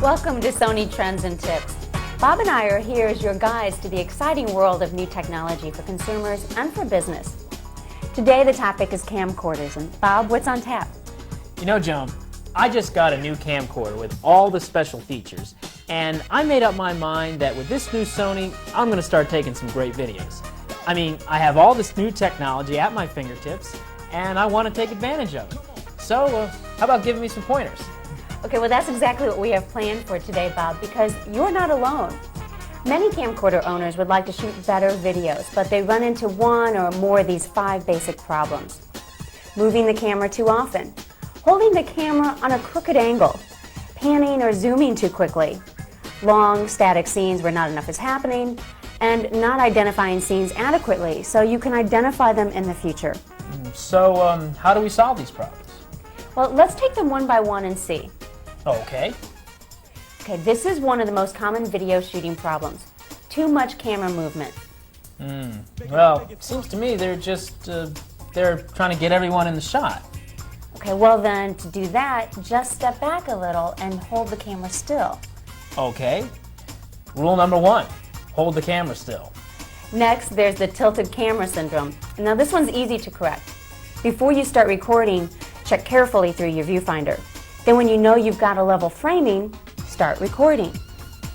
Welcome to Sony Trends and Tips. Bob and I are here as your guides to the exciting world of new technology for consumers and for business. Today the topic is camcorders, and Bob, what's on tap? You know, Joan, I just got a new camcorder with all the special features, and I made up my mind that with this new Sony, I'm going to start taking some great videos. I mean, I have all this new technology at my fingertips, and I want to take advantage of it. So, how about giving me some pointers? Okay, well that's exactly what we have planned for today, Bob, because you're not alone. Many camcorder owners would like to shoot better videos, but they run into one or more of these 5 basic problems. Moving the camera too often, holding the camera on a crooked angle, panning or zooming too quickly, long static scenes where not enough is happening, and not identifying scenes adequately so you can identify them in the future. So, how do we solve these problems? Well, let's take them one by one and see. Okay. Okay, this is one of the most common video shooting problems. Too much camera movement. Well, it seems to me they're trying to get everyone in the shot. Okay, well then, to do that, just step back a little and hold the camera still. Okay. Rule number 1, hold the camera still. Next, there's the tilted camera syndrome. Now this one's easy to correct. Before you start recording, check carefully through your viewfinder. Then when you know you've got a level framing, start recording.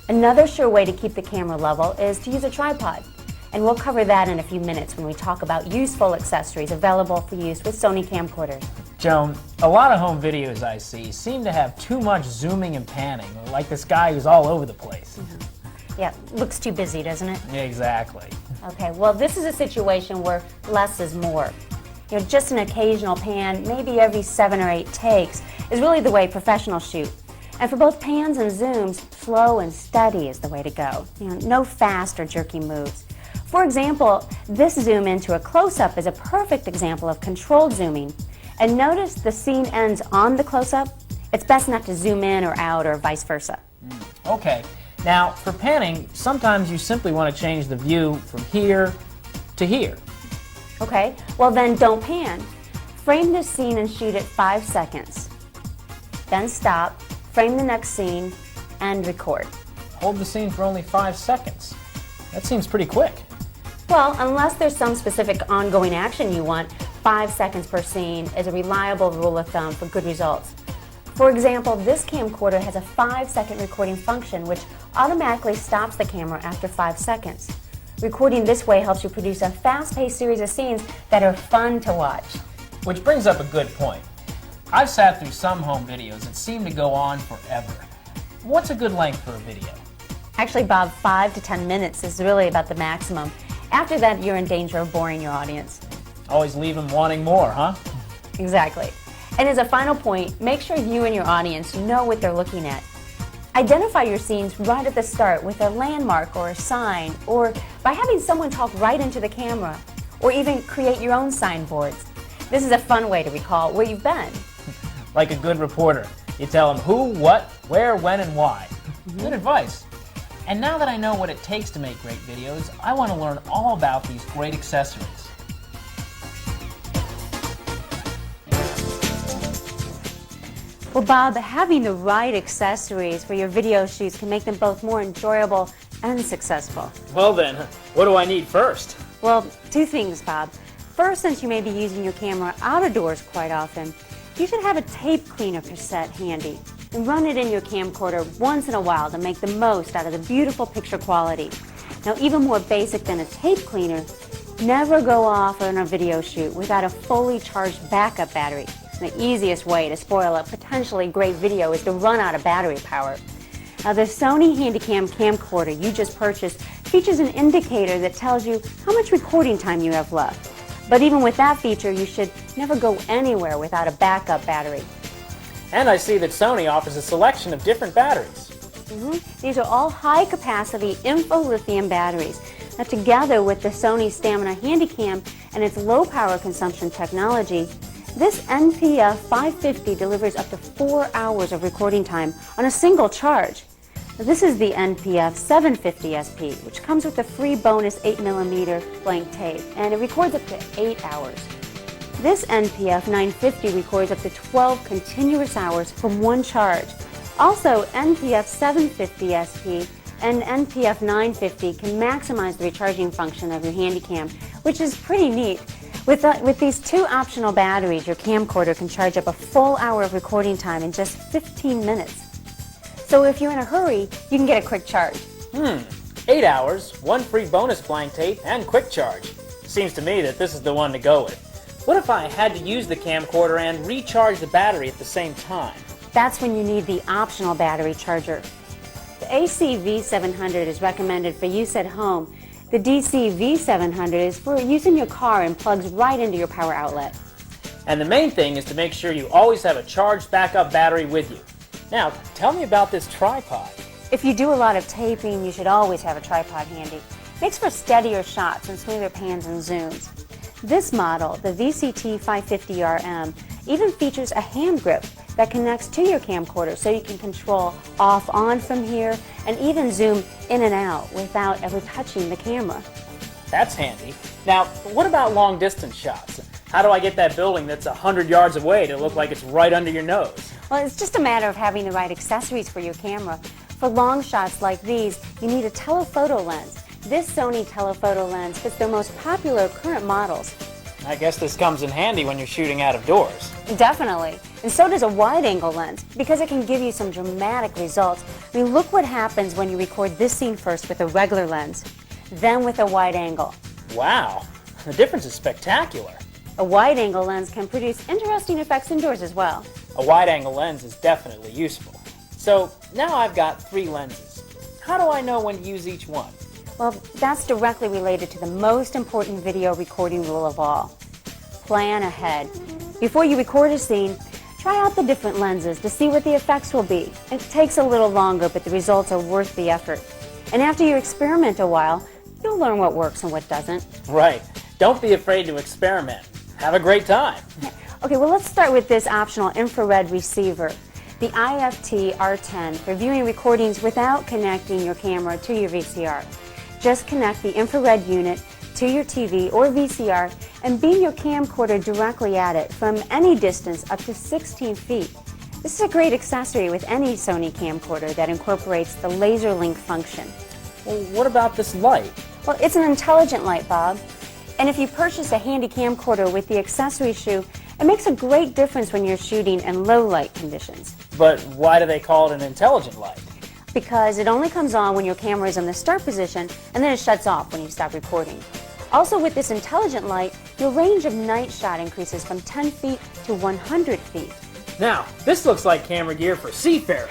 Another sure way to keep the camera level is to use a tripod. And we'll cover that in a few minutes when we talk about useful accessories available for use with Sony camcorders. Joan, a lot of home videos I see seem to have too much zooming and panning, like this guy who's all over the place. Yeah, looks too busy, doesn't it? Exactly. Okay, well this is a situation where less is more. You know, just an occasional pan, maybe every 7 or 8 takes, is really the way professionals shoot. And for both pans and zooms, slow and steady is the way to go. You know, no fast or jerky moves. For example, this zoom into a close-up is a perfect example of controlled zooming. And notice the scene ends on the close-up. It's best not to zoom in or out or vice versa. Okay. Now, for panning, sometimes you simply want to change the view from here to here. Okay, well then don't pan. Frame this scene and shoot it 5 seconds. Then stop, frame the next scene, and record. Hold the scene for only 5 seconds. That seems pretty quick. Well, unless there's some specific ongoing action you want, 5 seconds per scene is a reliable rule of thumb for good results. For example, this camcorder has a 5-second recording function which automatically stops the camera after 5 seconds. Recording this way helps you produce a fast-paced series of scenes that are fun to watch. Which brings up a good point. I've sat through some home videos that seem to go on forever. What's a good length for a video? Actually, Bob, 5 to 10 minutes is really about the maximum. After that, you're in danger of boring your audience. Always leave them wanting more, huh? Exactly. And as a final point, make sure you and your audience know what they're looking at. Identify your scenes right at the start with a landmark or a sign, or by having someone talk right into the camera, or even create your own signboards. This is a fun way to recall where you've been. Like a good reporter. You tell them who, what, where, when, and why. Good advice. And now that I know what it takes to make great videos, I want to learn all about these great accessories. Well, Bob, having the right accessories for your video shoots can make them both more enjoyable and successful. Well then, what do I need first? Well, 2 things, Bob. First, since you may be using your camera out of doors quite often, you should have a tape cleaner cassette handy and run it in your camcorder once in a while to make the most out of the beautiful picture quality. Now, even more basic than a tape cleaner, never go off on a video shoot without a fully charged backup battery. The easiest way to spoil a potentially great video is to run out of battery power. Now, the Sony Handycam camcorder you just purchased features an indicator that tells you how much recording time you have left. But even with that feature, you should never go anywhere without a backup battery. And I see that Sony offers a selection of different batteries. These are all high-capacity info-lithium batteries. Now, together with the Sony Stamina Handycam and its low-power consumption technology, this NPF 550 delivers up to 4 hours of recording time on a single charge. Now, this is the NPF 750 SP, which comes with a free bonus 8mm blank tape, and it records up to 8 hours. This NPF 950 records up to 12 continuous hours from one charge. Also, NPF 750 SP and NPF 950 can maximize the recharging function of your Handycam, which is pretty neat. With these two optional batteries, your camcorder can charge up a full hour of recording time in just 15 minutes. So if you're in a hurry, you can get a quick charge. 8 hours, one free bonus blank tape, and quick charge. Seems to me that this is the one to go with. What if I had to use the camcorder and recharge the battery at the same time? That's when you need the optional battery charger. The AC V700 is recommended for use at home. The DC V700 is for use in your car and plugs right into your power outlet. And the main thing is to make sure you always have a charged backup battery with you. Now, tell me about this tripod. If you do a lot of taping, you should always have a tripod handy. Makes for steadier shots and smoother pans and zooms. This model, the VCT 550RM, even features a hand grip that connects to your camcorder so you can control off-on from here and even zoom in and out without ever touching the camera. That's handy. Now, what about long-distance shots? How do I get that building that's 100 yards away to look like it's right under your nose? Well, it's just a matter of having the right accessories for your camera. For long shots like these, you need a telephoto lens. This Sony telephoto lens fits their most popular current models. I guess this comes in handy when you're shooting out of doors. Definitely. And so does a wide-angle lens, because it can give you some dramatic results. I mean, look what happens when you record this scene first with a regular lens, then with a wide angle. Wow, the difference is spectacular. A wide-angle lens can produce interesting effects indoors as well. A wide-angle lens is definitely useful. So now I've got 3 lenses. How do I know when to use each one? Well, that's directly related to the most important video recording rule of all. Plan ahead. Before you record a scene, try out the different lenses to see what the effects will be. It takes a little longer, but the results are worth the effort. And after you experiment a while, you'll learn what works and what doesn't. Right. Don't be afraid to experiment. Have a great time. Okay, well, let's start with this optional infrared receiver, the IFT R10, for viewing recordings without connecting your camera to your VCR. Just connect the infrared unit to your TV or VCR and beam your camcorder directly at it from any distance up to 16 feet. This is a great accessory with any Sony camcorder that incorporates the laser link function. Well, what about this light? Well, it's an intelligent light, Bob. And if you purchase a handy camcorder with the accessory shoe, it makes a great difference when you're shooting in low light conditions. But why do they call it an intelligent light? Because it only comes on when your camera is in the start position, and then it shuts off when you stop recording. Also, with this intelligent light, your range of night shot increases from 10 feet to 100 feet. Now, this looks like camera gear for seafarers.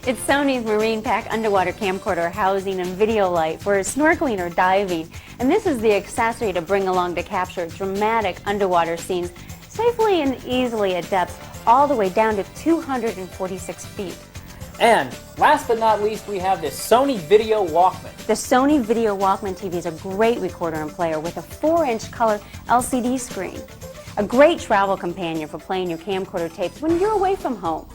It's Sony's Marine Pack underwater camcorder housing and video light for snorkeling or diving. And this is the accessory to bring along to capture dramatic underwater scenes safely and easily at depths all the way down to 246 feet. And last but not least, we have this Sony Video Walkman. The Sony Video Walkman TV is a great recorder and player with a 4-inch color LCD screen. A great travel companion for playing your camcorder tapes when you're away from home.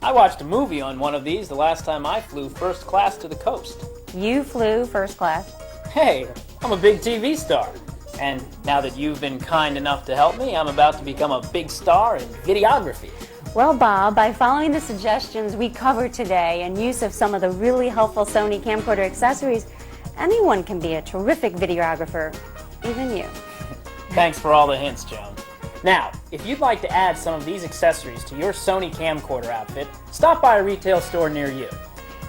I watched a movie on one of these the last time I flew first class to the coast. You flew first class? Hey, I'm a big TV star. And now that you've been kind enough to help me, I'm about to become a big star in videography. Well, Bob, by following the suggestions we covered today and use of some of the really helpful Sony camcorder accessories, anyone can be a terrific videographer, even you. Thanks for all the hints, Joan. Now, if you'd like to add some of these accessories to your Sony camcorder outfit, stop by a retail store near you.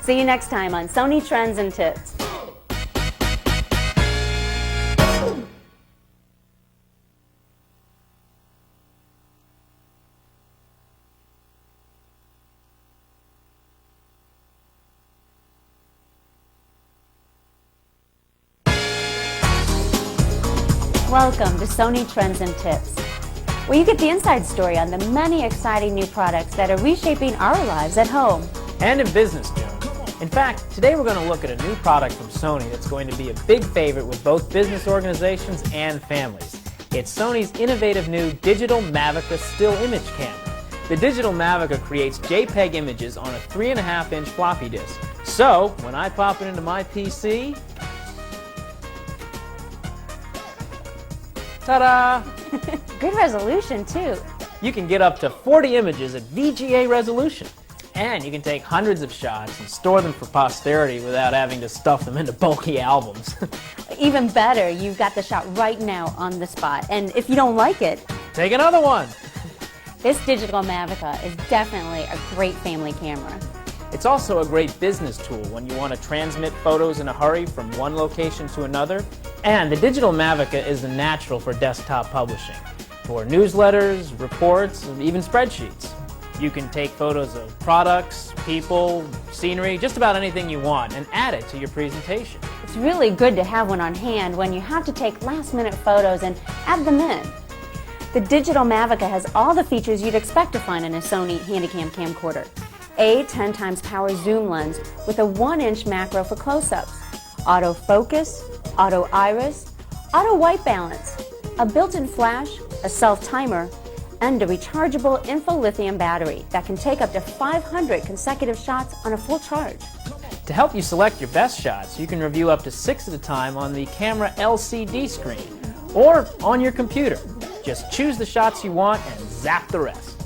See you next time on Sony Trends and Tips. Welcome to Sony Trends and Tips, where you get the inside story on the many exciting new products that are reshaping our lives at home. And in business, Joan. In fact, today we're going to look at a new product from Sony that's going to be a big favorite with both business organizations and families. It's Sony's innovative new Digital Mavica still image camera. The Digital Mavica creates JPEG images on a 3.5-inch floppy disk. So, when I pop it into my PC, ta-da! Good resolution, too. You can get up to 40 images at VGA resolution. And you can take hundreds of shots and store them for posterity without having to stuff them into bulky albums. Even better, you've got the shot right now on the spot. And if you don't like it, Take another one! this digital Mavica is definitely a great family camera. It's also a great business tool when you want to transmit photos in a hurry from one location to another. And the digital Mavica is the natural for desktop publishing, for newsletters, reports, and even spreadsheets. You can take photos of products, people, scenery, just about anything you want, and add it to your presentation. It's really good to have one on hand when you have to take last-minute photos and add them in. The digital Mavica has all the features you'd expect to find in a Sony Handycam camcorder. A 10 times power zoom lens with a 1-inch macro for close-ups, auto focus, auto iris, auto white balance, a built-in flash, a self-timer, and a rechargeable info-lithium battery that can take up to 500 consecutive shots on a full charge. To help you select your best shots, you can review up to 6 at a time on the camera LCD screen or on your computer. Just choose the shots you want and zap the rest.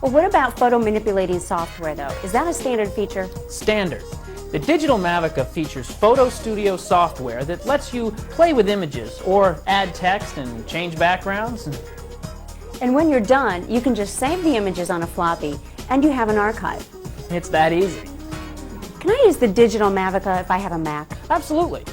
Well, what about photo manipulating software though? Is that a standard feature? Standard. The digital Mavica features Photo Studio software that lets you play with images or add text and change backgrounds. And when you're done, you can just save the images on a floppy and you have an archive. It's that easy. Can I use the digital Mavica if I have a Mac? Absolutely.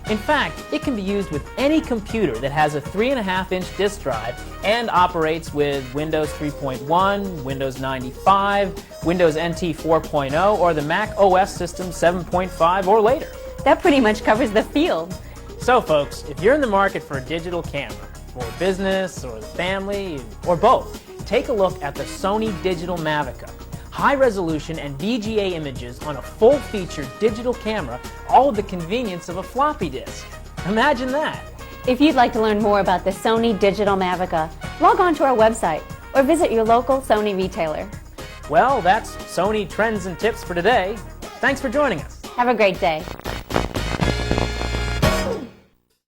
In fact, it can be used with any computer that has a 3.5-inch disk drive and operates with Windows 3.1, Windows 95, Windows NT 4.0, or the Mac OS system 7.5 or later. That pretty much covers the field. So folks, if you're in the market for a digital camera, for business or the family, or both, take a look at the Sony Digital Mavica. High resolution and VGA images on a full-featured digital camera, all with the convenience of a floppy disk. Imagine that! If you'd like to learn more about the Sony Digital Mavica, log on to our website or visit your local Sony retailer. Well, that's Sony Trends and Tips for today. Thanks for joining us. Have a great day.